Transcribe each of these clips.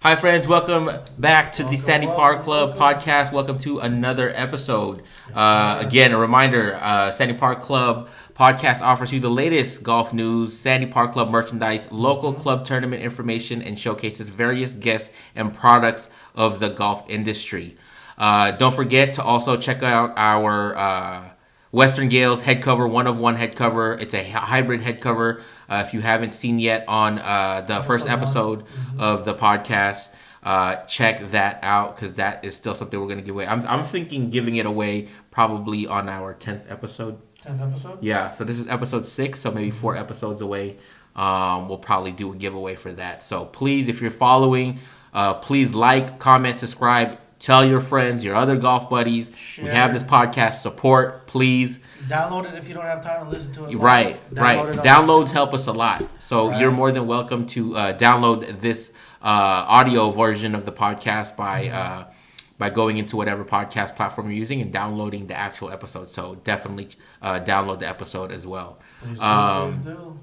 Hi, friends. Welcome back to the Sandy Park Club podcast. Welcome to another episode. Again, a reminder, Sandy Park Club podcast offers you the latest golf news, Sandy Park Club merchandise, local club tournament information, and showcases various guests and products of the golf industry. Don't forget to also check out our Western Gales head cover, 1-of-1 head cover. It's a hybrid head cover. If you haven't seen yet on the first episode of the podcast, check that out because that is still something we're going to give away. I'm thinking giving it away probably on our 10th episode. 10th episode? Yeah, so this is episode 6, so maybe 4 episodes away. We'll probably do a giveaway for that. So please, if you're following, please like, comment, subscribe. Tell your friends, your other golf buddies. Share. We have this podcast. Support, please. Download it if you don't have time to listen to it. Right. Downloads help us a lot. So you're more than welcome to download this audio version of the podcast by going into whatever podcast platform you're using and downloading the actual episode. So definitely download the episode as well. Please do.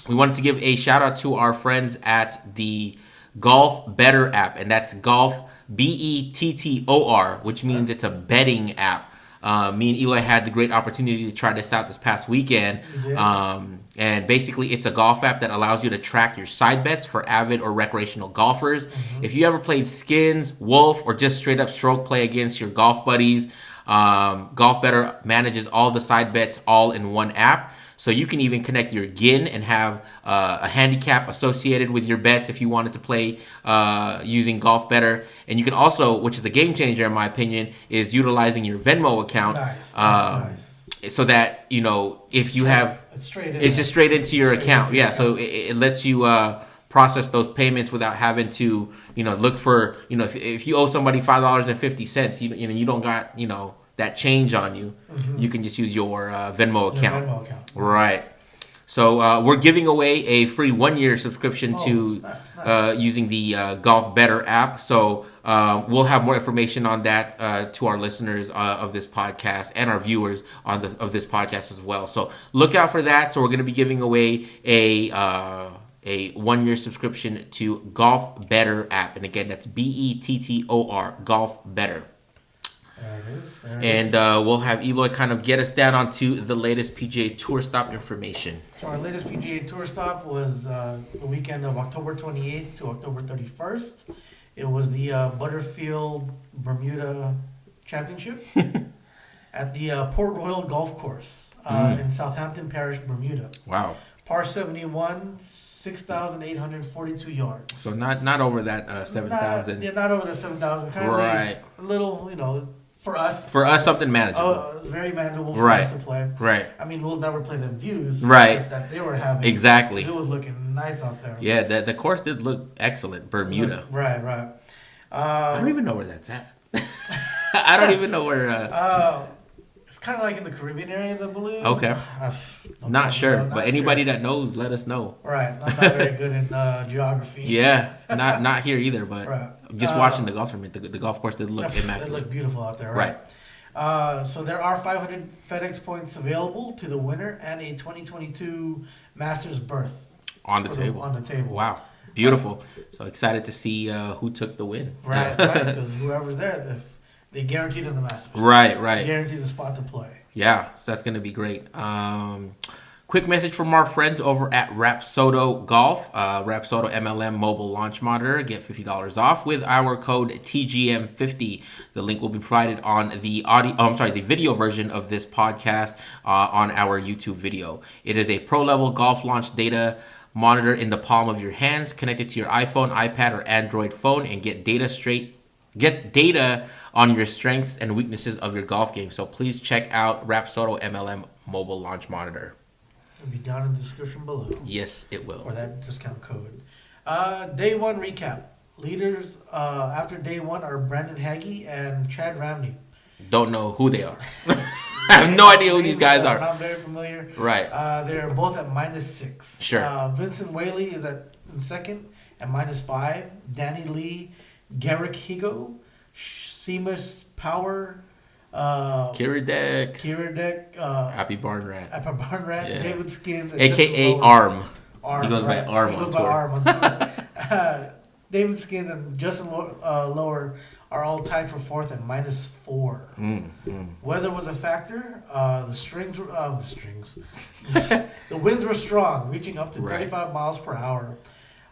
We wanted to give a shout out to our friends at the GOLF BETTOR app, and that's Golf BETTOR, which means it's a betting app. Me and Eli had the great opportunity to try this out this past weekend. And basically, it's a golf app that allows you to track your side bets for avid or recreational golfers. If you ever played skins, wolf, or just straight up stroke play against your golf buddies, Golf BETTOR manages all the side bets all in one app. So you can even connect your GIN and have a handicap associated with your bets if you wanted to play using Golf BETTOR. And you can also, which is a game changer in my opinion, is utilizing your Venmo account. Nice. So that, you know, if you have... It's just straight into your account. Yeah, so it lets you process those payments without having to, you know, look for, you know, if you owe somebody $5.50, you know, you don't got, you know, that change on you. You can just use your Venmo account. Right. Nice. So we're giving away a free 1-year subscription to using the Golf BETTOR app. So we'll have more information on that to our listeners of this podcast and our viewers of this podcast as well. So look out for that. So we're going to be giving away a 1-year subscription to Golf BETTOR app. And again, that's BETTOR, Golf BETTOR. There it is. We'll have Eloy kind of get us down onto the latest PGA Tour stop information. So our latest PGA Tour stop was the weekend of October 28th to October 31st. It was the Butterfield Bermuda Championship at the Port Royal Golf Course in Southampton Parish, Bermuda. Wow. Par 71, 6,842 yards. So not over that 7,000. Not over the 7,000. Kind of like a little, you know, for us. For us, something manageable. Oh, very manageable for us to play. Right. I mean, we'll never play them views. That they were having. Exactly. It was looking nice out there. Yeah, the course did look excellent. Bermuda. Right. I don't even know where that's at. I don't even know where... It's kind of like in the Caribbean areas, I believe. Okay. Not sure, but anybody that knows, let us know. Right. I'm not very good in geography. Yeah, not here either, but just watching the golf tournament, the golf course did look immaculate. It looked beautiful out there, right? So there are 500 FedEx points available to the winner and a 2022 Masters berth. On the table. Wow. Beautiful. So excited to see who took the win. Right, because whoever's there, they guaranteed in the Masters. Right. They guaranteed the spot to play. Yeah, so that's going to be great. Quick message from our friends over at Rapsodo Golf. Rapsodo MLM mobile launch monitor. Get $50 off with our code TGM50. The link will be provided on the video version of this podcast on our YouTube video. It is a pro-level golf launch data monitor in the palm of your hands, connected to your iPhone, iPad, or Android phone, and get data on your strengths and weaknesses of your golf game. So please check out Rapsodo MLM mobile launch monitor. It'll be down in the description below. Yes, it will. Or that discount code. Day 1 recap. Leaders after day 1 are Brandon Hagee and Chad Ramney. Don't know who they are. I have no idea who these guys are. Not very familiar. Right. They're both at -6. Sure. Vincent Whaley is in second at -5. Danny Lee, Garrick Higo, Seamus Power, Kiradek, Happy Barn Rat, yeah. David Skins, aka Arm. He goes by Arm on tour. David Skin and Justin Lower are all tied for fourth at -4. Weather was a factor. The winds were strong, reaching up to 35 miles per hour.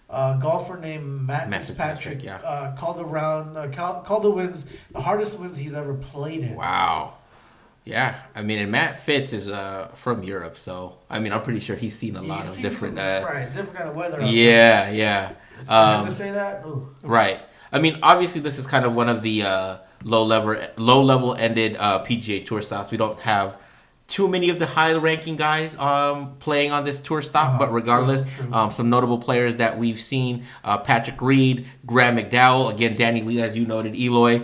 Golfer named Matt Fitzpatrick called the winds the hardest winds he's ever played in. Wow. Yeah, I mean, and Matt Fitz is from Europe, so I mean, I'm pretty sure he's seen a lot of different, different kind of weather. Yeah. For him to say that, right. I mean, obviously, this is kind of one of the low level ended PGA Tour stops. We don't have too many of the high ranking guys playing on this tour stop, but regardless, some notable players that we've seen: Patrick Reed, Graham McDowell, again Danny Lee, as you noted, Eloy,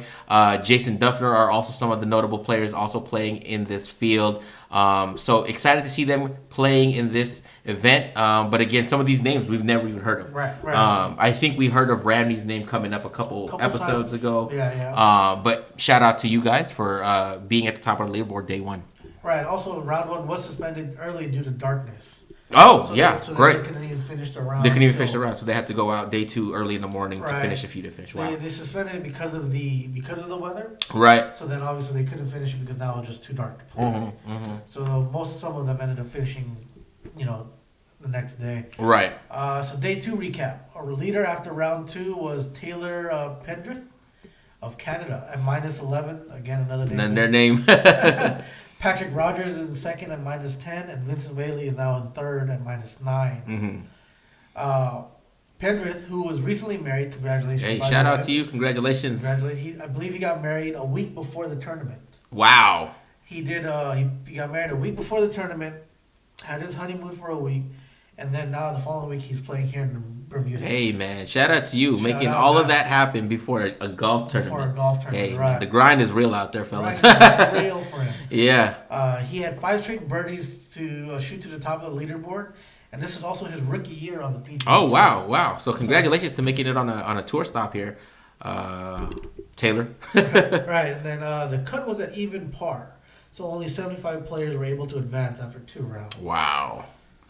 Jason Duffner are also some of the notable players also playing in this field. So excited to see them playing in this event. But again, some of these names we've never even heard of. Right. I think we heard of Ramney's name coming up a couple episodes ago. Yeah. But shout out to you guys for being at the top of the leaderboard day one. Right. Also, round one was suspended early due to darkness. Oh, great. They couldn't even finish the round. They couldn't even finish the round, so they had to go out day 2 early in the morning to finish if you didn't finish. Wow. They suspended it because of the weather. Right. So then obviously they couldn't finish it because now it was just too dark to play. So some of them ended up finishing, the next day. Right. So day 2 recap. Our leader after round 2 was Taylor Pendrith of Canada at -11. Again, another name. And their name. Patrick Rogers is in second at -10, and Vincent Whaley is now in third at -9. Pendrith, who was recently married, congratulations. Hey, shout out to you. Congratulations. I believe he got married a week before the tournament. Wow. He did. He got married a week before the tournament, had his honeymoon for a week, and then now the following week he's playing here in Bermuda. Hey, man. Shout out to you. Making all of that happen before a golf tournament. Hey, right. The grind is real out there, fellas. Real for him. Yeah. He had 5 straight birdies to shoot to the top of the leaderboard, and this is also his rookie year on the PGA Oh, Tour. wow. So congratulations to making it on a tour stop here, Taylor. Right, and then the cut was at even par, so only 75 players were able to advance after 2 rounds. Wow.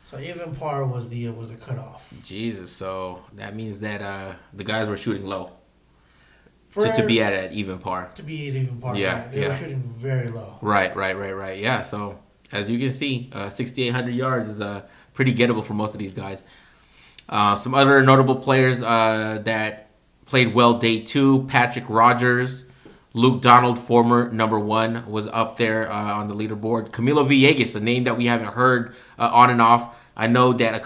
So even par was the cutoff. Jesus, so that means that the guys were shooting low to be at even par. To be at even par, yeah, right. They were shooting very low. Right. Yeah, so as you can see, 6,800 yards is pretty gettable for most of these guys. Some other notable players that played well day 2, Patrick Rogers. Luke Donald, former number 1, was up there on the leaderboard. Camilo Villegas, a name that we haven't heard on and off. I know that I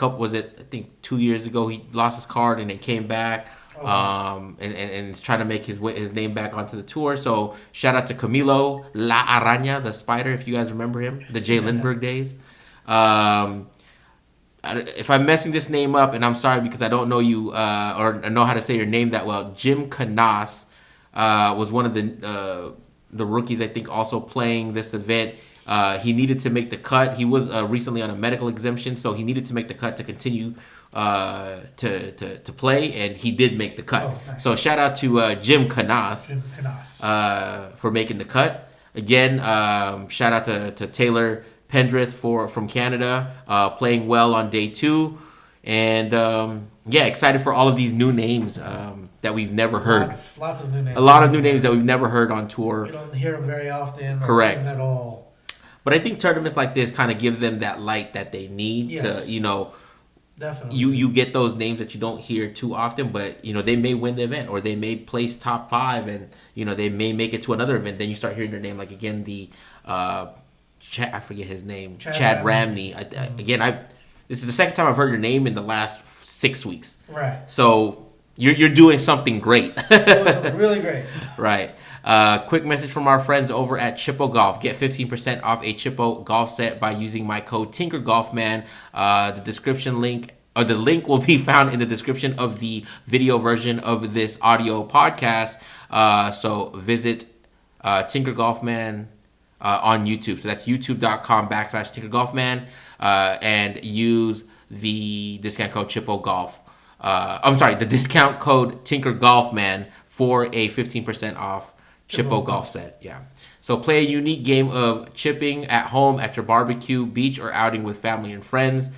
think 2 years ago, he lost his card and then came back and is trying to make his name back onto the tour. So shout out to Camilo La Araña, the Spider, if you guys remember him, the Jay Lindbergh days. If I'm messing this name up, and I'm sorry because I don't know you or know how to say your name that well, Jim Canas was one of the rookies, I think, also playing this event. He needed to make the cut. He was recently on a medical exemption, so he needed to make the cut to continue to play, and he did make the cut. Nice. So shout out to Jim Canas for making the cut. Again, shout out to Taylor Pendrith from Canada, playing well on day 2. And excited for all of these new names that we've never heard. Lots of new names. A lot of new names that we've never heard on tour. We don't hear them very often. Correct. At all. But I think tournaments like this kind of give them that light that they need to, Definitely. You get those names that you don't hear too often, but they may win the event or they may place top 5 and they may make it to another event. Then you start hearing their name, like again the I forget his name, Chad Ramney. This is the second time I've heard your name in the last 6 weeks. Right. So you're doing something great. Doing something really great. Right. Quick message from our friends over at Chippo Golf. Get 15% off a Chippo golf set by using my code TinkerGolfman. The link will be found in the description of the video version of this audio podcast. So visit TinkerGolfman on YouTube. So that's youtube.com/TinkerGolfman and use the discount code Chippo Golf. The discount code TinkerGolfman for a 15% off Chippo golf set. Yeah. So play a unique game of chipping at home, at your barbecue, beach, or outing with family and friends.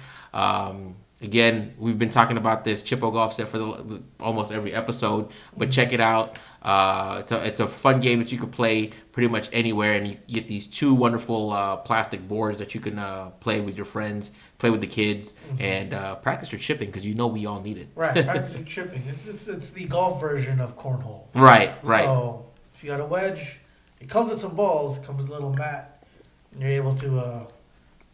Again, we've been talking about this Chippo golf set for almost every episode, but check it out. It's a fun game that you can play pretty much anywhere, and you get these 2 wonderful plastic boards that you can play with your friends, play with the kids, and practice your chipping, because we all need it. Right, practice your chipping. It's the golf version of cornhole. Right. So if you got a wedge, it comes with some balls, it comes with a little mat, and you're able to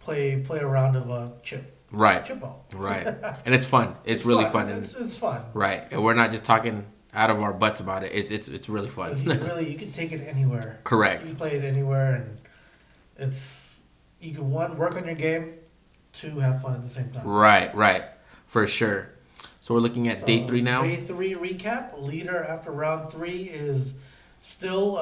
play a round of chip. Right. Chippo. Right. And it's fun. It's really fun. It's fun. Right. And we're not just talking out of our butts about it. It's really fun. You can take it anywhere. Correct. You can play it anywhere, and you can, 1, work on your game, 2, have fun at the same time. Right. For sure. So we're looking at day 3 now. Day 3 recap. Leader after round 3 is still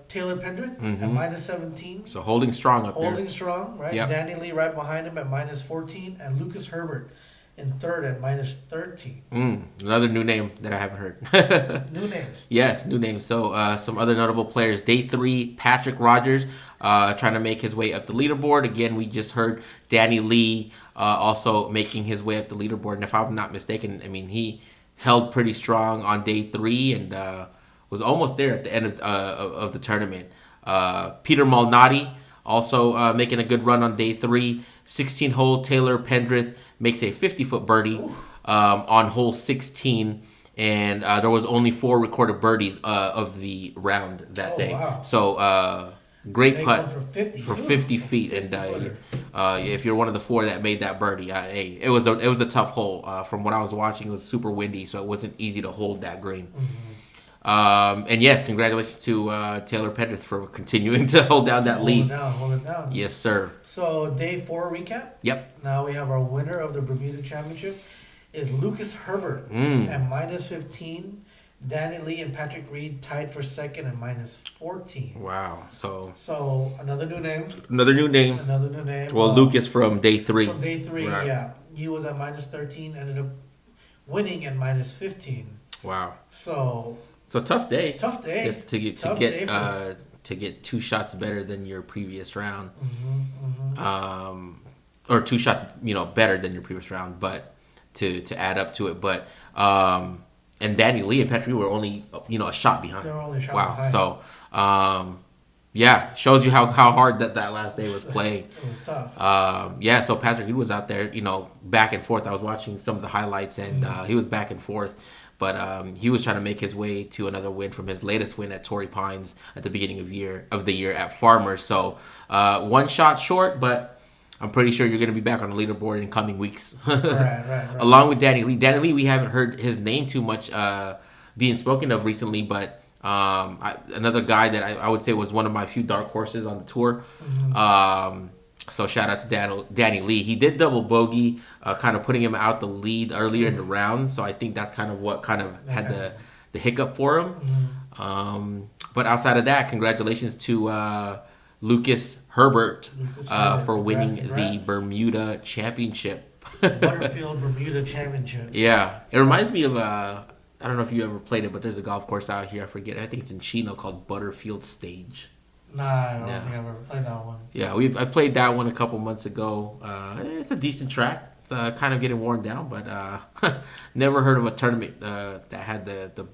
Taylor Pendrith at minus 17. So holding strong up there. Holding strong, right? Yep. Danny Lee right behind him at minus 14, and Lucas Herbert in 3rd at minus 13. Another new name that I haven't heard. New names. Yes, new names. So some other notable players. Day 3, Patrick Rogers trying to make his way up the leaderboard. Again, we just heard Danny Lee also making his way up the leaderboard. And if I'm not mistaken, he held pretty strong on day 3 and was almost there at the end of the tournament. Peter Malnati also making a good run on day 3. 16-hole Taylor Pendrith makes a 50-foot birdie on hole 16, and there was only 4 recorded birdies of the round that day. Wow. So great putt for 50 feet, and if you're one of the 4 that made that birdie, it was a tough hole. From what I was watching, it was super windy, so it wasn't easy to hold that green. And yes, congratulations to Taylor Pendrith for continuing to hold down that lead. Hold it down. Yes, sir. So day 4 recap. Yep. Now we have our winner of the Bermuda Championship is Lucas Herbert at minus 15. Danny Lee and Patrick Reed tied for 2nd at minus 14. Wow. So another new name. Another new name. Well, Lucas from day 3. From day 3, right. Yeah. He was at minus 13, ended up winning at minus 15. Wow. So tough day. Tough day. Just to get 2 shots better than your previous round. Or 2 shots, better than your previous round, but to add up to it. But and Danny Lee and Patrick were only a shot behind. They were only a shot behind. So yeah, shows you how hard that last day was playing. It was tough. Yeah, so Patrick, he was out there, back and forth. I was watching some of the highlights, and he was back and forth. But he was trying to make his way to another win from his latest win at Torrey Pines at the beginning of the year at Farmers. So 1 shot short, but I'm pretty sure you're going to be back on the leaderboard in coming weeks. Right. Along with Danny Lee. Danny Lee, we haven't heard his name too much being spoken of recently, but another guy that I would say was one of my few dark horses on the tour. So shout out to Danny Lee. He did double bogey, kind of putting him out the lead earlier in the round. So I think that's kind of what kind of had the hiccup for him. But outside of that, congratulations to Lucas Herbert for winning the Bermuda Championship. Butterfield Bermuda Championship. Yeah. It reminds me of, I don't know if you ever played it, but there's a golf course out here. I forget. I think it's in Chino called Butterfield Stage. Nah, I don't think I've ever played that one. Yeah, I played that one a couple months ago. It's a decent track. It's kind of getting worn down, but never heard of a tournament that had the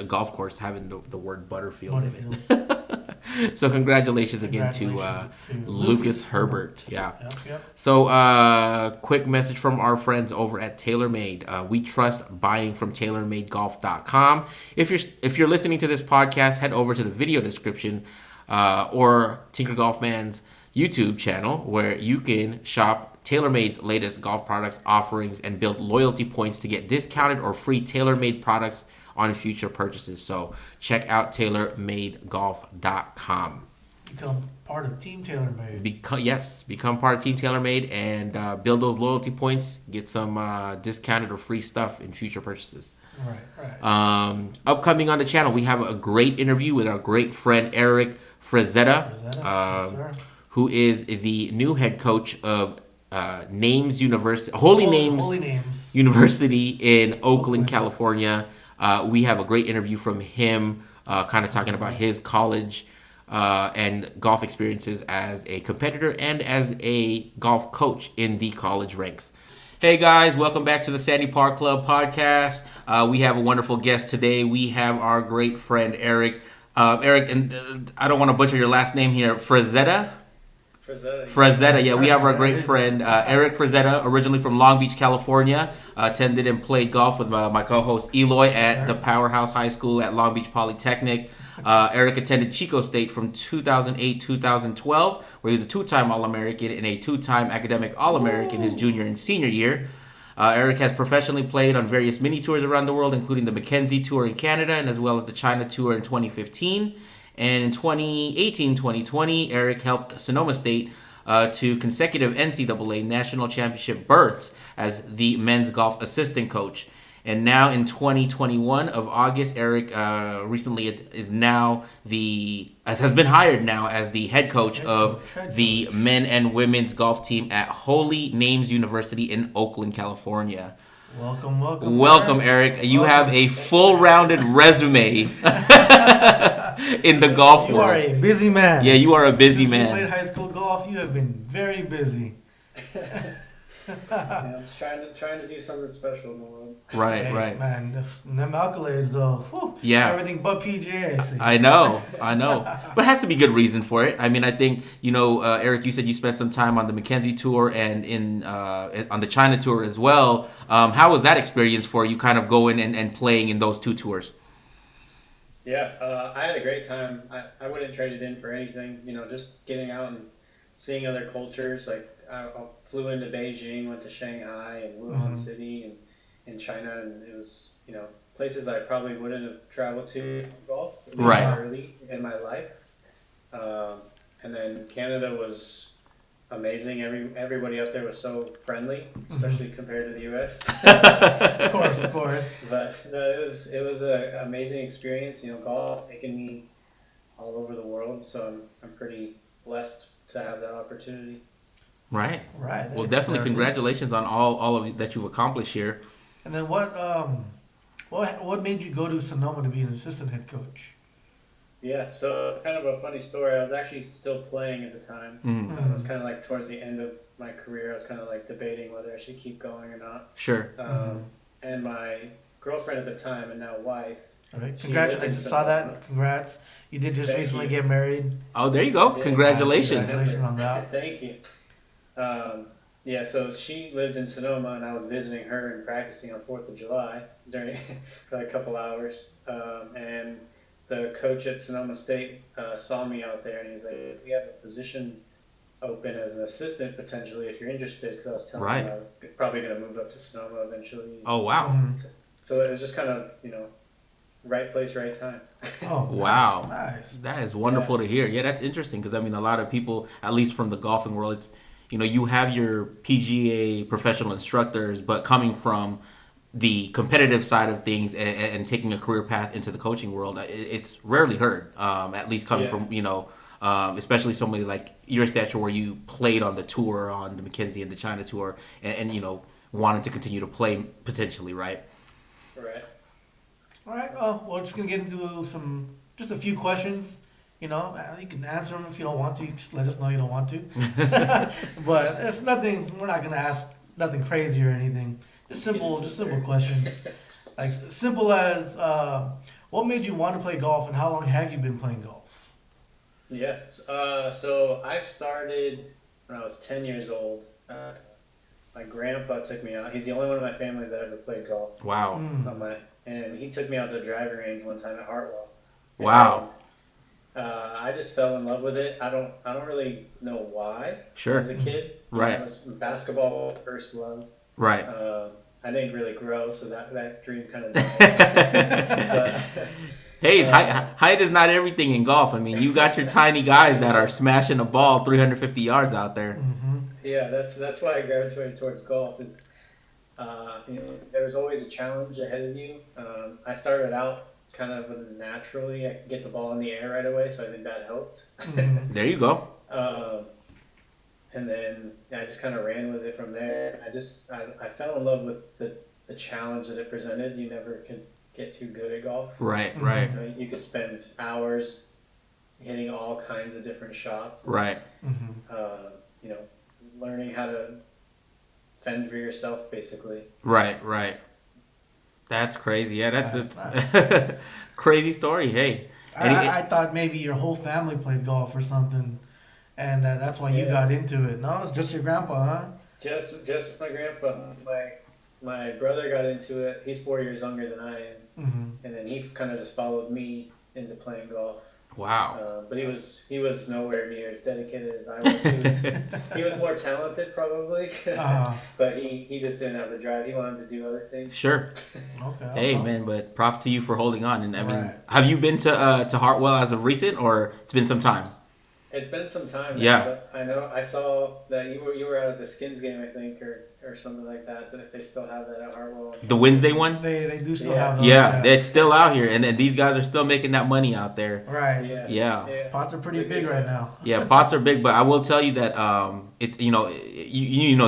golf course having the word Butterfield in it. So congratulations again to Lucas Herbert. Yeah. Yep. So quick message from our friends over at TaylorMade. We trust buying from TaylorMadeGolf.com. If you're listening to this podcast, head over to the video description. Or Tinker Golf Man's YouTube channel, where you can shop TaylorMade's latest golf products offerings and build loyalty points to get discounted or free TaylorMade products on future purchases. So check out TaylorMadeGolf.com. Become part of Team TaylorMade. Become part of Team TaylorMade and build those loyalty points. Get some discounted or free stuff in future purchases. Right. Upcoming on the channel, we have a great interview with our great friend Eric Frazzetta, who is the new head coach of Names University, Holy Names University in Oakland, California. We have a great interview from him, kind of talking about his college and golf experiences as a competitor and as a golf coach in the college ranks. Hey guys, welcome back to the Sandy Park Club podcast. We have a wonderful guest today. We have our great friend Eric. Eric, and I don't want to butcher your last name here. Frazzetta. Yeah. We have our great friend Eric Frazzetta, originally from Long Beach, California. Attended and played golf with my co-host Eloy at the Powerhouse High School at Long Beach Polytechnic. Eric attended Chico State from 2008-2012, where he was a two-time All-American and a two-time academic All-American his junior and senior year. Eric has professionally played on various mini tours around the world, including the Mackenzie Tour in Canada and as well as the China Tour in 2015. And in 2018-2020, Eric helped Sonoma State to consecutive NCAA National Championship berths as the men's golf assistant coach. And now in 2021 of August, Eric recently has been hired now as the head coach of the men and women's golf team at Holy Names University in Oakland, California. Welcome, Eric. You have a full-rounded resume in the golf world. You are a busy man. Yeah, you are a busy Since man. you played high school golf, you have been very busy. I'm just trying to do something special in the world. Right. Man, them accolades though. Whew, yeah. Everything but PGA, I see. I know. But it has to be good reason for it. I mean, I think, Eric, you said you spent some time on the Mackenzie Tour and on the China Tour as well. How was that experience for you, kind of going and playing in those two tours? Yeah, I had a great time. I wouldn't trade it in for anything. Just getting out and seeing other cultures. Like I flew into Beijing, went to Shanghai and Wuhan City and in China, and it was places I probably wouldn't have traveled to golf early in my life. And then Canada was amazing. Everybody up there was so friendly, especially compared to the U.S. Of course. But it was an amazing experience. Golf taking me all over the world, so I'm pretty blessed to have that opportunity. Right. Well, That definitely is. Congratulations on all of that you've accomplished here. And then what made you go to Sonoma to be an assistant head coach? Yeah, so kind of a funny story. I was actually still playing at the time. It was kind of like towards the end of my career. I was kind of like debating whether I should keep going or not. Sure. And my girlfriend at the time and now wife. All right. Congrats! I saw that. Congrats! You did just recently get married. Oh, there you go. Yeah, Congratulations. Congratulations on that. Thank you. Yeah, so she lived in Sonoma, and I was visiting her and practicing on 4th of July for a couple hours. And the coach at Sonoma State saw me out there, and he's like, "We have a position open as an assistant potentially if you're interested." Because I was telling him I was probably going to move up to Sonoma eventually. Oh, wow. So it was just kind of right place, right time. Oh, wow. Nice. That is wonderful to hear. Yeah, that's interesting because, I mean, a lot of people, at least from the golfing world, it's, you have your PGA professional instructors, but coming from the competitive side of things and taking a career path into the coaching world, it's rarely heard, at least coming from, especially somebody like your stature where you played on the tour, on the Mackenzie and the China Tour, and wanted to continue to play potentially, right? Right. All right. Well, we're just gonna get into just a few questions. You can answer them if you don't want to. Just let us know you don't want to. But it's nothing. We're not gonna ask nothing crazy or anything. Just simple questions. Like simple as what made you want to play golf, and how long have you been playing golf? Yes. So I started when I was 10 years old. My grandpa took me out. He's the only one in my family that ever played golf. Wow. And he took me out to the driving range one time at Hartwell. Wow. And, I just fell in love with it. I don't really know why. Sure. As a kid. Right. It was basketball first love. Right. I didn't really grow, so that dream kind of died. Hey, height is not everything in golf. I mean, you got your tiny guys that are smashing a ball 350 yards out there. Yeah, that's why I gravitated towards golf. It's there's always a challenge ahead of you. I started out kind of naturally. I could get the ball in the air right away, so I think that helped. There you go. And then I just kind of ran with it from there. I fell in love with the challenge that it presented. You never could get too good at golf. Right. You could spend hours hitting all kinds of different shots. Right. Learning how to fend for yourself, basically. Right. That's crazy. Yeah, that's Nice. a crazy story. Hey. I thought maybe your whole family played golf or something, and that's why you got into it. No, it's just your grandpa, huh? Just my grandpa. My brother got into it. He's 4 years younger than I am, and then he kind of just followed me into playing golf. Wow. But he was nowhere near as dedicated as I was. He was more talented probably, but he just didn't have the drive. He wanted to do other things. Sure. Okay. Hey man, but props to you for holding on. And I mean, have you been to Hartwell as of recent, or it's been some time? It's been some time. Yeah. But I know I saw that you were out at the Skins game, I think, or something like that. That if they still have that at Hartwell. The Wednesday one? They do still have those. Yeah, it's still out here, and then these guys are still making that money out there. Right. Yeah. Pots are pretty big right now. Yeah, pots are big, but I will tell you that it's you know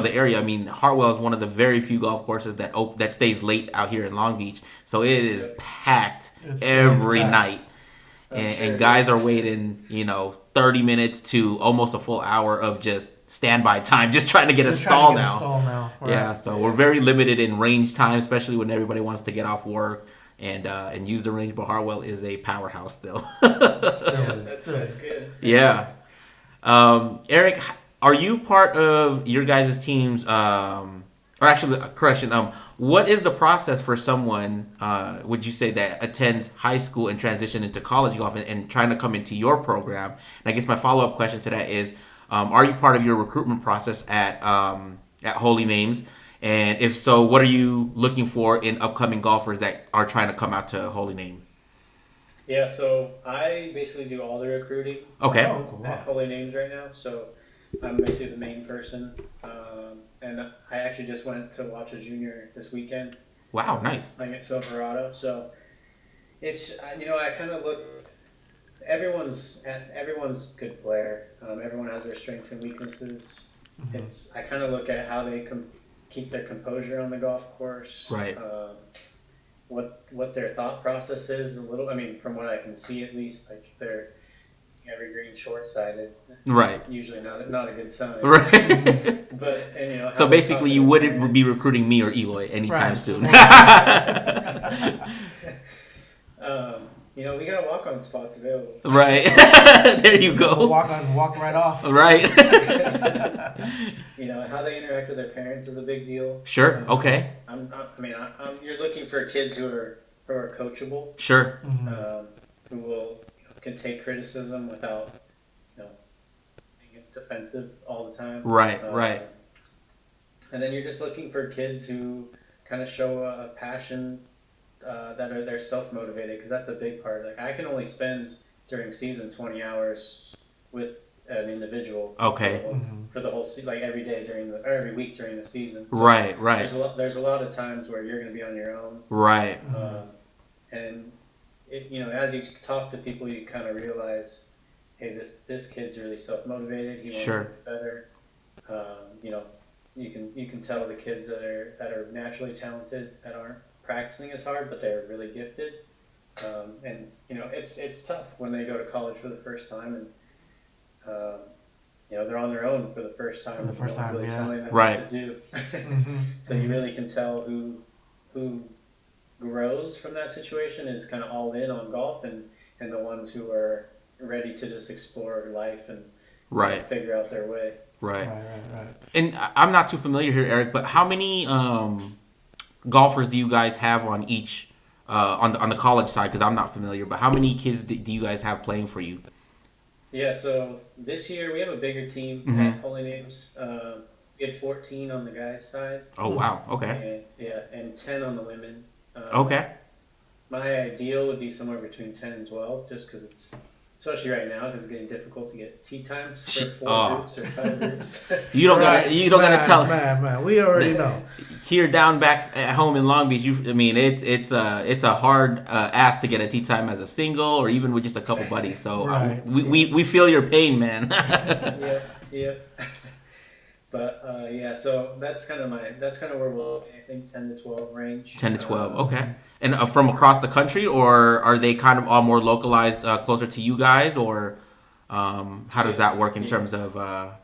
the area. I mean, Hartwell is one of the very few golf courses that stays late out here in Long Beach, so it is packed every night, and guys are waiting 30 minutes to almost a full hour of just standby time, just trying to get a stall now. Right. Yeah, so we're very limited in range time, especially when everybody wants to get off work and use the range. But Hartwell is a powerhouse still. That's good. Yeah. Eric, are you part of your guys' teams? Or actually, correction. What is the process for someone? Would you say that attends high school and transition into college golf and trying to come into your program? And I guess my follow-up question to that is, are you part of your recruitment process at Holy Names? And if so, what are you looking for in upcoming golfers that are trying to come out to Holy Name? Yeah, so I basically do all the recruiting. Okay. At Holy Names right now, so I'm basically the main person. And I actually just went to watch a junior this weekend. Wow, nice. Playing at Silverado, so it's I kind of look. Everyone's good player. Everyone has their strengths and weaknesses. I kind of look at how they keep their composure on the golf course. Right. What their thought process is a little. I mean, from what I can see at least, like they're evergreen short-sighted. Right. Usually not a good sign. Right. But so basically, you wouldn't be recruiting me or Eloy anytime soon. We got walk-on spots available. Right. There you go. Walk right off. Right. How they interact with their parents is a big deal. Sure. Okay. You're looking for kids who are coachable. Sure. Who can take criticism without being defensive all the time. Right. Right. And then you're just looking for kids who kind of show a passion. They're self-motivated, because that's a big part. Like, I can only spend during season 20 hours with an individual. Okay. For the whole like every week during the season. So right. There's a lot of times where you're going to be on your own. Right. And as you talk to people, you kind of realize, hey, this kid's really self-motivated. He wants to get better. You can tell the kids that are naturally talented, that aren't practicing as hard, but they're really gifted. It's tough when they go to college for the first time, and they're on their own for the first time. For the first time, really telling them right. what to do. So you really can tell who grows from that situation, is kind of all in on golf, and the ones who are ready to just explore life and figure out their way. Right. And I'm not too familiar here, Eric, but how many golfers do you guys have on each on the college side? Because I'm not familiar, but how many kids do you guys have playing for you? Yeah, so this year we have a bigger team at Holy Names. We had 14 on the guys' side. Oh wow! Okay. And 10 on the women. Okay. My ideal would be somewhere between 10 and 12, just because it's, especially right now, because it's getting difficult to get tee times for 4 groups or 5 groups. You don't gotta tell. Man, we already know. Here down back at home in Long Beach, it's a hard ask to get a tee time as a single or even with just a couple buddies. So we feel your pain, man. Yeah. But so that's kind of where we'll, I think, 10 to 12 range. 10 to 12, okay. And from across the country, or are they kind of all more localized, closer to you guys, or how does that work in terms of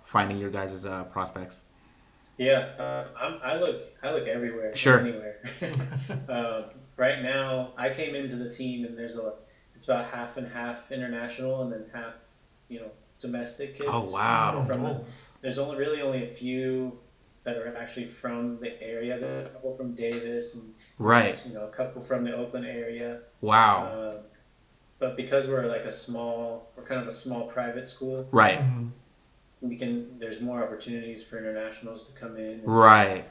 finding your guys' prospects? Yeah, I look everywhere, Sure. anywhere. Right now, I came into the team and it's about half and half international and then half, domestic kids. Oh, wow. There's only a few that are actually from the area. There's a couple from Davis and Right. a couple from the Oakland area. Wow. But because we're kind of a small private school. Right. There's more opportunities for internationals to come in. Right.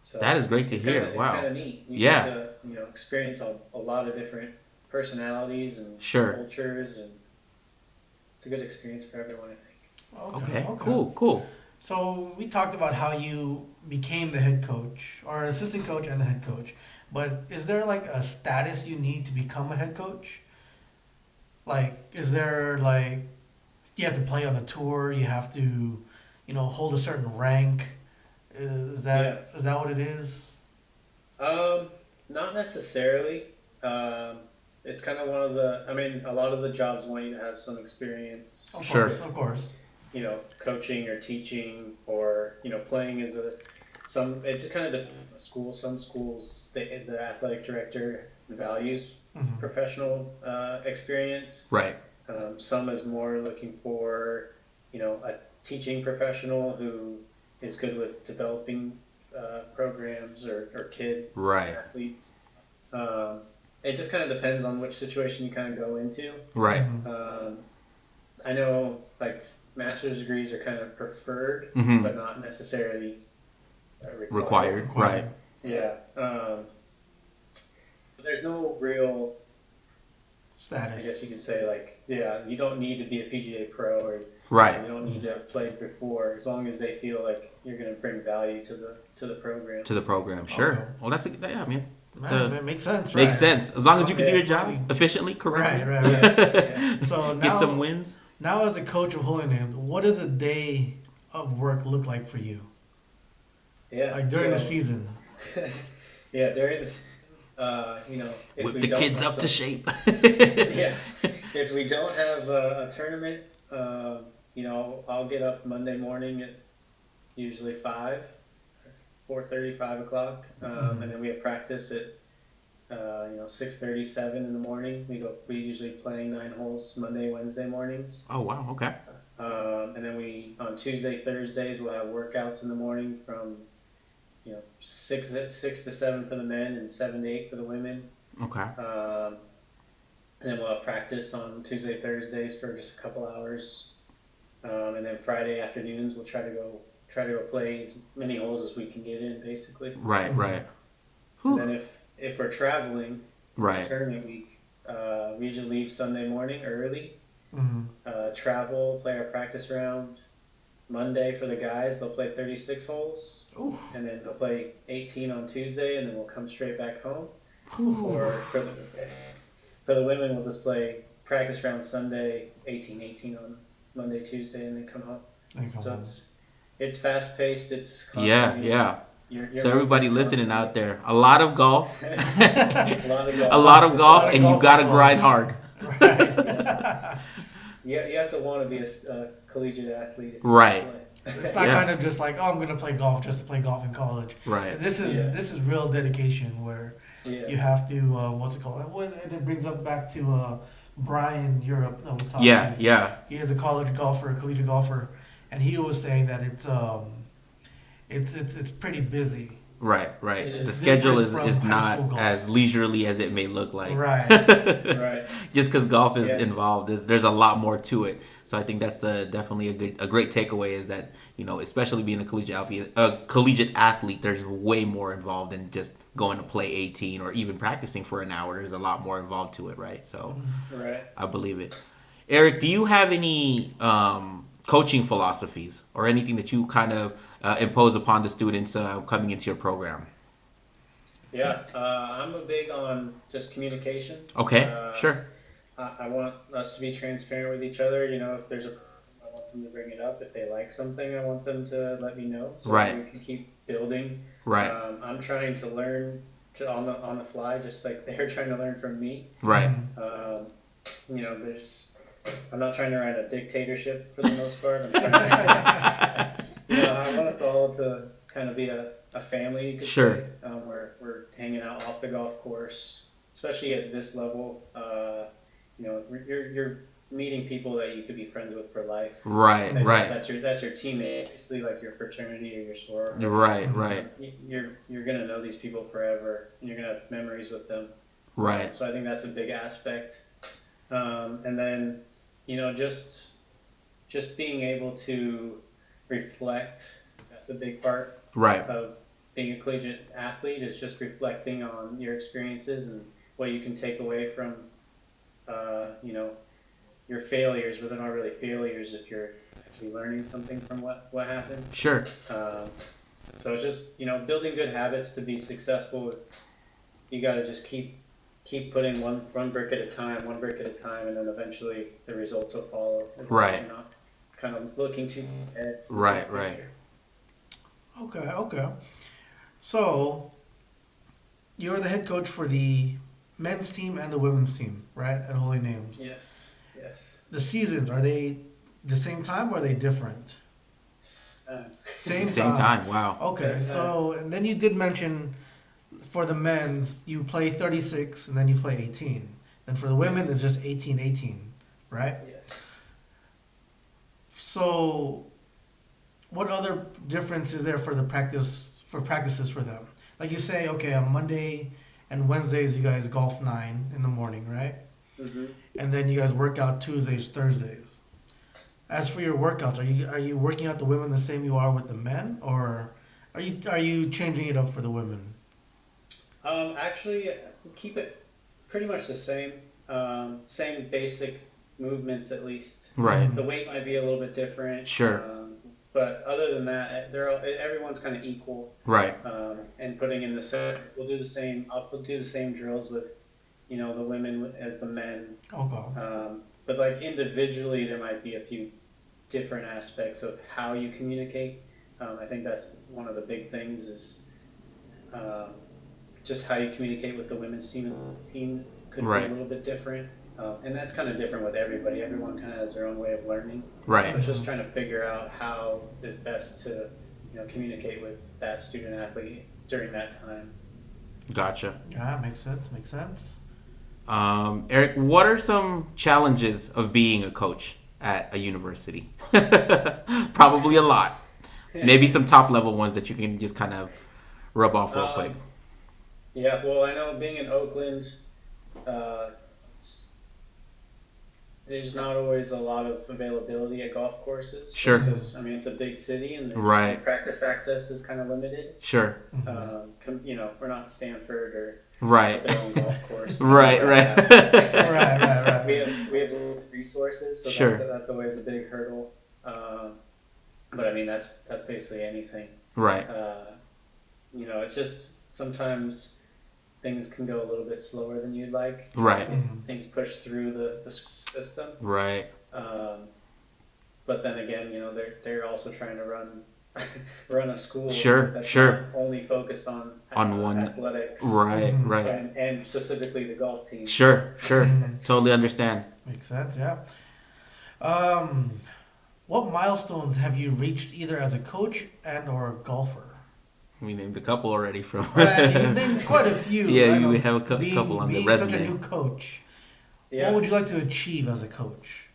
So that is great to hear. Wow. It's kind of neat. You Yeah. get to, experience a lot of different personalities and Sure. cultures, and it's a good experience for everyone, I think. Okay. Cool. So we talked about how you became the head coach, or an assistant coach and the head coach. But is there like a status you need to become a head coach? Like, is there like, you have to play on the tour, you have to, hold a certain rank? Is that what it is? Not necessarily. It's kind of a lot of the jobs want you to have some experience. Of Sure. course, of course. Coaching or teaching or, playing as it's kind of depends on the school. Some schools, the athletic director values professional experience. Right. Some is more looking for, a teaching professional who is good with developing programs or kids, Right. athletes. It just kind of depends on which situation you kind of go into. Right. I know, like, master's degrees are kind of preferred, Mhm. but not necessarily Required. Right. Yeah. There's no real Status. I guess you could say, like, you don't need to be a PGA pro or Right. you don't need to have played before, as long as they feel like you're going to bring value to the program. To the program. Sure. Okay. Well, I mean, It makes sense, right? makes sense as long as you can do Yeah. your job efficiently, correctly. Right. Yeah. So now, Get some wins. now as a coach of Holy Names, what does a day of work look like for you? Yeah. Like during the season? Yeah, during the season, if Whip we the don't kids have up to some- shape. Yeah, if we don't have a tournament, I'll get up Monday morning at usually 4:30, 5 o'clock, and then we have practice at 6:30, 7 in the morning. We usually playing 9 holes Monday, Wednesday mornings, Oh wow. Okay. and then on Tuesday, Thursdays we'll have workouts in the morning from 6 to 7 for the men and 7 to 8 for the women. Okay. And then we'll have practice on Tuesday, Thursdays for just a couple hours, and then Friday afternoons we'll try to go play as many holes as we can get in, basically. Right. Right. And then if we're traveling Right. tournament week, we usually leave Sunday morning early, Mm-hmm. travel, play our practice round. Monday for the guys, they'll play 36 holes, Ooh. and then they'll play 18 on Tuesday, and then we'll come straight back home. Ooh. Or for the women, we'll just play practice round Sunday, 18 on Monday, Tuesday, and then come home. So it's fast paced. It's constantly, Yeah. You're So everybody moving listening out constantly. there, a lot of golf, A lot of golf. a lot of golf, and you golf gotta is grind hard. Right. You have to want to be a collegiate athlete. if you Right. play. It's not Yeah. kind of just like, oh, I'm gonna play golf just to play golf in college. Right. This is real dedication where Yeah. you have to what's it called? And it brings up back to Brian Europe that we talked Yeah. to. Yeah. He is a collegiate golfer, and he was saying that it's pretty busy. Right. Right. It The is schedule is different from high not school golf. as leisurely as it may look like. Right. Right. Just because golf is Yeah. involved, there's a lot more to it. So I think that's definitely a great takeaway is that, especially being a collegiate athlete, there's way more involved than just going to play 18 or even practicing for an hour. There's a lot more involved to it, right? So Right. I believe it. Eric, do you have any coaching philosophies or anything that you kind of impose upon the students coming into your program? Yeah. I'm a big on just communication. Okay, sure. I want us to be transparent with each other. If there's a problem, I want them to bring it up. If they like something, I want them to let me know so Right. we can keep building. Right, I'm trying to learn on the fly, just like they're trying to learn from me. right, I'm not trying to run a dictatorship for the most part. I'm trying to, I want us all to kind of be a family, you could Sure. say. We're hanging out off the golf course, especially at this level. You're meeting people that you could be friends with for life. Right, And right. That's your teammate, basically, like your fraternity or your sorority. Right, right. You're gonna know these people forever, and you're gonna have memories with them. Right. So I think that's a big aspect. And then, just being able to reflect. That's a big part Right. of being a collegiate athlete, is just reflecting on your experiences and what you can take away from, your failures, but they're not really failures if you're actually learning something from what happened. Sure. So it's just, building good habits to be successful. You got to just keep putting one brick at a time, and then eventually the results will follow. As long as you're not kind of looking too ahead. Right. Okay. So, you're the head coach for the men's team and the women's team, right? At Holy Names. Yes. The seasons, are they the same time or are they different? Same time. Wow. Okay, so and then you did mention for the men's you play 36 and then you play 18. And for the women it's just 18, right? Yes. So what other difference is there for practices for them? Like you say, okay, on Monday and Wednesdays you guys golf 9 in the morning, right? Mm-hmm. And then you guys work out Tuesdays, Thursdays. As for your workouts, are you working out the women the same you are with the men, or are you changing it up for the women? Actually, keep it pretty much the same. Same basic movements, at least. Right. The weight might be a little bit different. Sure. But other than that, everyone's kind of equal. Right. And putting in we'll do the same. We'll do the same drills with, the women as the men. Okay. But like individually, there might be a few different aspects of how you communicate. I think that's one of the big things is just how you communicate with the women's team and the team could be a little bit different. And that's kind of different with everybody. Everyone kind of has their own way of learning. Right. So it's just trying to figure out how is best to, communicate with that student athlete during that time. Gotcha. Yeah, makes sense. Eric, what are some challenges of being a coach at a university? Probably a lot. Maybe some top level ones that you can just kind of rub off real quick. Yeah, well, I know being in Oakland, there's not always a lot of availability at golf courses. Sure. Because, it's a big city and practice access is kind of limited. Sure. We're not Stanford or their own golf course. Right. We have resources, so that's always a big hurdle. But that's basically anything. Right. It's just sometimes things can go a little bit slower than you'd like. Right. Things push through the system. Right. But then again, they're also trying to run a school that's not only focused on one athletics. Right. And specifically the golf team. Sure. Totally understand. Makes sense, yeah. What milestones have you reached either as a coach and or a golfer? We named a couple already from. You've named quite a few. Yeah, we have a couple on the resume. Being such a new coach, yeah. What would you like to achieve as a coach?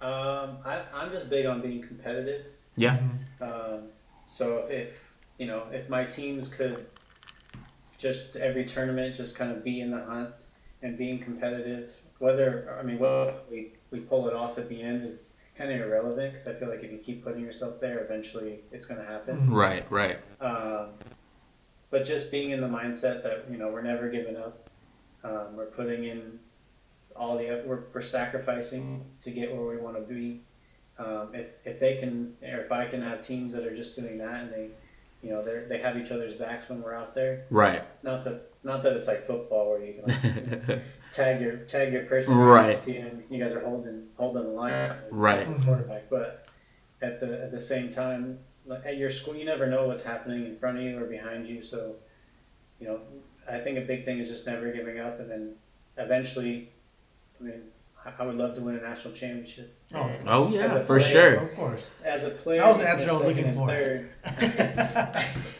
I'm just big on being competitive. Yeah. So if my teams could just every tournament just kind of be in the hunt and being competitive, whether we pull it off at the end is kind of irrelevant, because I feel like if you keep putting yourself there, eventually it's going to happen. Right. But just being in the mindset that we're never giving up. We're putting in all we're sacrificing to get where we want to be. If they can, or if I can have teams that are just doing that and they have each other's backs when we're out there. Right. Not that it's like football where you can tag your person next to you and you guys are holding the line. Right. Quarterback, but at the same time, at your school, you never know what's happening in front of you or behind you. So, I think a big thing is just never giving up, and then eventually, I would love to win a national championship. Oh yeah, for player, sure. Of course. As a player, that was the answer I was looking for.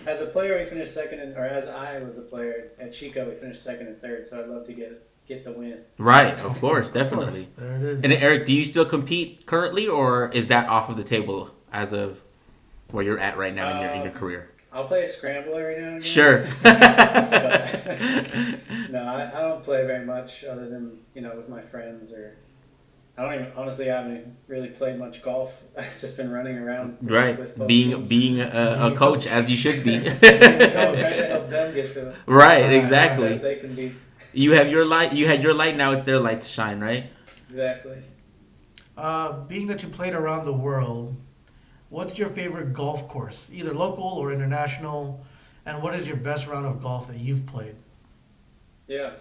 As a player, we finished second, or as I was a player at Chico, we finished second and third. So I'd love to get the win. Right, of course, definitely. Of course. There it is. And Eric, do you still compete currently, or is that off of the table as of where you're at right now in your career? I'll play a scramble every now and again. Sure. No, I don't play very much other than, with my friends, or I haven't really played much golf. I've just been running around. Right. With folks. Being a coach, as you should be. Trying to help them get to Right, exactly. the best they can be. You have your light. You had your light. Now it's their light to shine, right? Exactly. Being that you played around the world, what's your favorite golf course, either local or international? And what is your best round of golf that you've played? Yeah.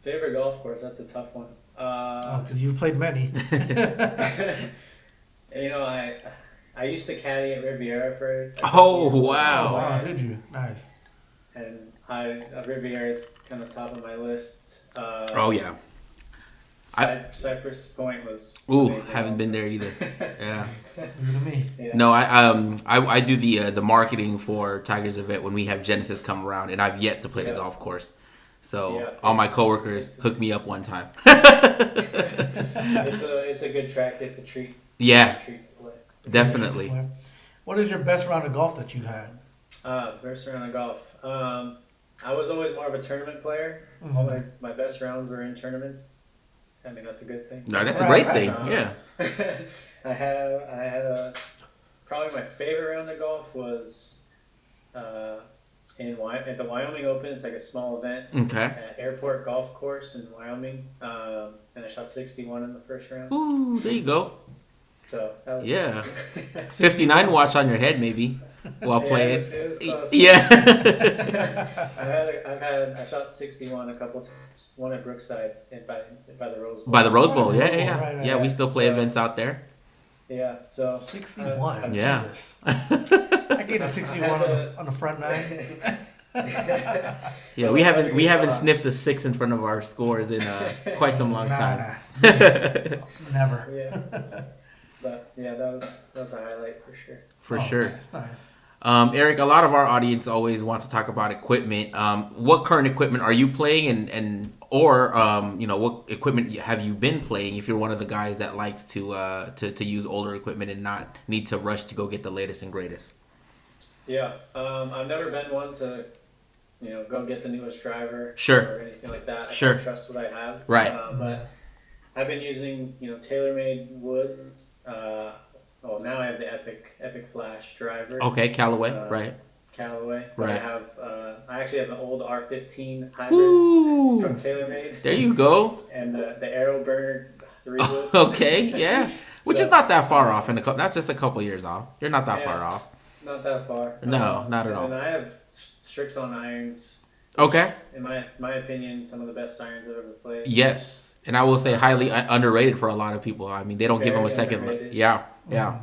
Favorite golf course? That's a tough one. Because you've played many. I used to caddy at Riviera for. Oh wow! Oh, wow, did you? Nice. And Riviera is kind of top of my list. Oh yeah. Cypress Point was. Ooh, amazing haven't also. been there either. Yeah. Look at me. Yeah. No, I do the marketing for Tiger's event when we have Genesis come around, and I've yet to play the golf course. So all my coworkers hooked me up one time. It's a good track. It's a treat. Yeah, It's a treat to play. definitely. What is your best round of golf that you've had? First round of golf. I was always more of a tournament player. Mm-hmm. All my best rounds were in tournaments. I mean, that's a good thing. No, that's a great thing. Yeah. I had probably my favorite round of golf was at the Wyoming Open. It's like a small event Okay. at Airport Golf Course in Wyoming, and I shot 61 in the first round. Ooh, there you go. So that was 59 watch on your head maybe while playing. It was close. Yeah. I shot 61 a couple times. One at Brookside and by the Rose Bowl. By the Rose Bowl, yeah. Right. Yeah, we still play events out there. Yeah, so 61. Yeah. Jesus. I gave a 61 on the front nine. Yeah, we haven't sniffed a 6 in front of our scores in quite some long time. Never. Yeah. But yeah, that was a highlight for sure. For sure. That's nice. Eric, a lot of our audience always wants to talk about equipment. What current equipment are you playing, or what equipment have you been playing? If you're one of the guys that likes to use older equipment and not need to rush to go get the latest and greatest. Yeah, I've never been one to, go get the newest driver Sure. or anything like that. I Sure. can trust what I have. Right. But I've been using, TaylorMade wood. Now I have the Epic Flash driver. Okay, Callaway, right. Callaway. Right. I actually have an old R15 hybrid Ooh, from TaylorMade. there you go. And the Aero Burner 3 wood. Okay, yeah. Which is not that far off. That's just a couple years off. You're not that far off. Not that far. No, not at all. And I have Strixon irons. Okay. In my opinion, some of the best irons I've ever played. Yes, and I will say highly underrated for a lot of people. I mean, they don't give them a second look. Underrated. Yeah. Yeah.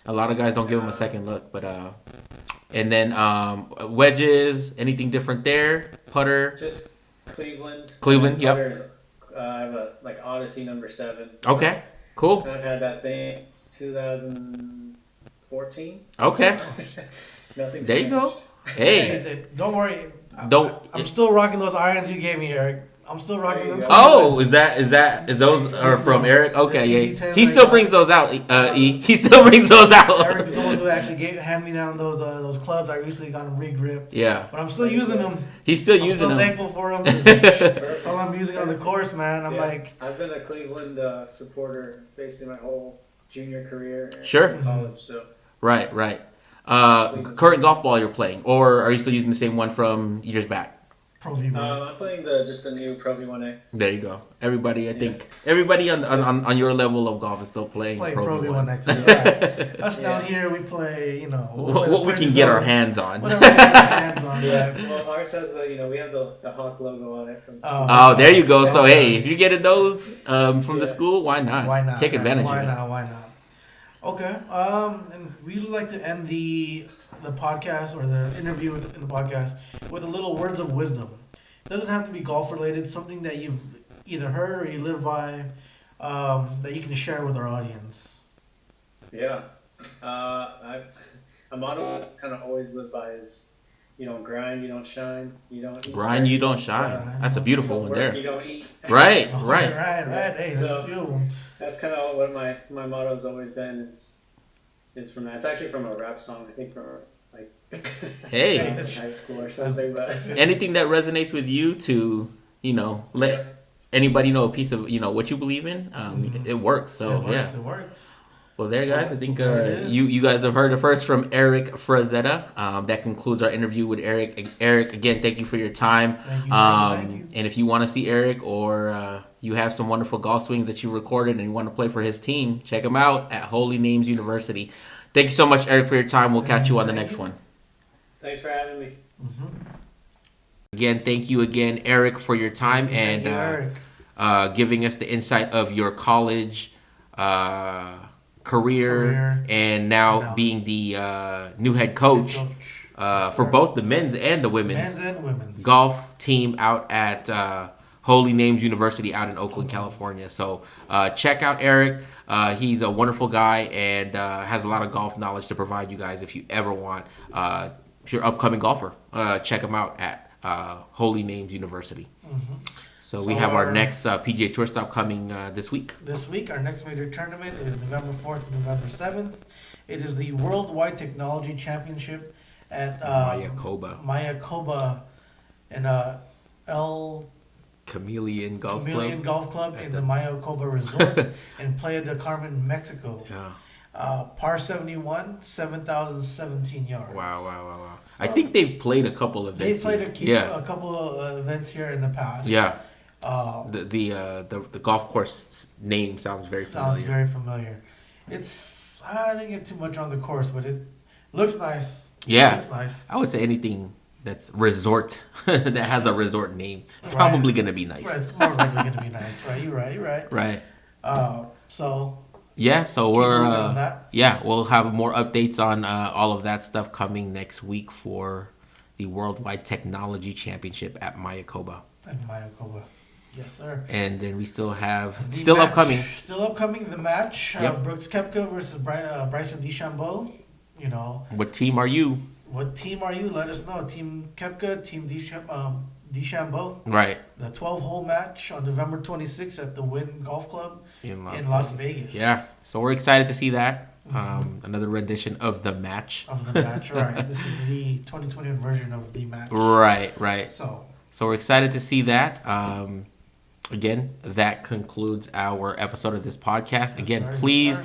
A lot of guys don't give them a second look, but and then wedges, anything different there? Putter. Just Cleveland. Yep. Putters, I have a Odyssey number 7. Okay. Cool. And I've had that thing since 2014. Okay. Nothing's There you go. Hey. Don't worry. Don't. I'm still rocking those irons you gave me, Eric. I'm still rocking them. Oh, is those are from Eric? Okay, yeah. He still brings those out. He still brings those out. Eric's the one who actually handed me down those clubs. I recently got them regripped. Yeah. But I'm still using them. He's still using I'm them. thankful for them. All I'm using on the course, man. I'm like. I've been a Cleveland supporter basically my whole junior career. Sure. In college, so. Right. Current golf ball you're playing, or are you still using the same one from years back? Pro V1. I'm playing just the new Pro V1X. There you go. Everybody, I think everybody on your level of golf is still playing Pro V1. Right. Us down here, we play, what we can get our hands on. Whatever we get our hands on. Yeah. Well, ours has we have the Hawk logo on it from school. Oh, there you go. So hey, if you're getting those from the school, why not? Why not? Take advantage of it. Why not? Okay. And we'd like to end the podcast or the interview in the podcast with a little words of wisdom. It doesn't have to be golf related. Something that you've either heard or you live by. that you can share with our audience? Yeah. A motto I kind of always live by is, you don't grind, you don't shine, you don't eat. Grind, you don't shine. That's a beautiful one work, there. you don't eat. Right. Right. Hey, So, there's a few of them. that's kind of what my motto has always been. Is from that. It's actually from a rap song, I think from like Hey. high school or something. But Anything that resonates with you to, let anybody know a piece of, what you believe in, it works. So, It works. Well, there, guys. I think There it is. you guys have heard it first from Eric Frazzetta. That concludes our interview with Eric. Eric, again, thank you for your time. Thank you. And if you want to see Eric, or you have some wonderful golf swings that you recorded and you want to play for his team, check him out at Holy Names University. Thank you so much, Eric, for your time. We'll catch you on the next one. thanks for having me. Again, thank you again, Eric, for your time Thank you, Eric. giving us the insight of your college career and now being the new head coach for both the men's and the women's golf team out at Holy Names University out in Oakland, California. So check out Eric. He's a wonderful guy and has a lot of golf knowledge to provide you guys if you ever want. If you're an upcoming golfer, check him out at Holy Names University. So we have our next PGA Tour stop coming this week. This week, our next major tournament is November 4th to November 7th. It is the Worldwide Technology Championship at Mayakoba in El Chameleon Golf Club in the Mayakoba Resort in Playa del Carmen, Mexico. Yeah. Par 71, 7,017 yards. Wow. I think they've played a couple of events. They've played a couple of events here in the past. Yeah. The golf course name sounds very familiar. I didn't get too much on the course, but it looks nice. Yeah. It looks nice. I would say anything that's resort that has a resort name probably gonna be nice. Right, it's more likely gonna be nice. Right, you're right. Right. So we'll have more updates on all of that stuff coming next week for the Worldwide Technology Championship at Mayakoba. Yes, sir. And then we still have upcoming the match. Brooks Koepka versus Bryson DeChambeau. What team are you? Let us know. Team Koepka, Team DeChambeau. Right. The 12-hole match on November 26th at the Win Golf Club in Las Vegas. Yeah. So we're excited to see that. Another rendition of the match. Right. This is the 2021 version of the match. Right. So we're excited to see that. Again, that concludes our episode of this podcast. Again, please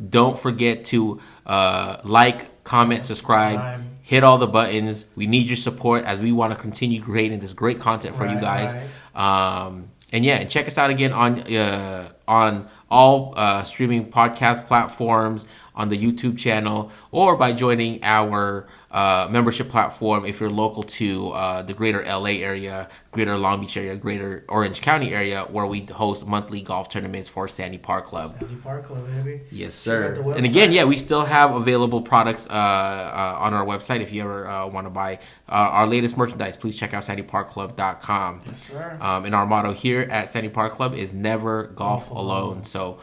don't forget to like, comment, subscribe, hit all the buttons. We need your support as we want to continue creating this great content for you guys. And check us out again on all streaming podcast platforms, on the YouTube channel, or by joining our membership platform if you're local to the greater LA area, greater Long Beach area, greater Orange County area, where we host monthly golf tournaments for Sandy Park Club. Baby. Yes, sir. And again, we still have available products on our website. If you ever want to buy our latest merchandise, please check out sandyparkclub.com. Yes, sir. And our motto here at Sandy Park Club is never golf alone. So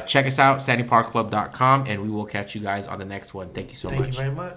check us out, sandyparkclub.com, and we will catch you guys on the next one. Thank you so much. Thank you very much.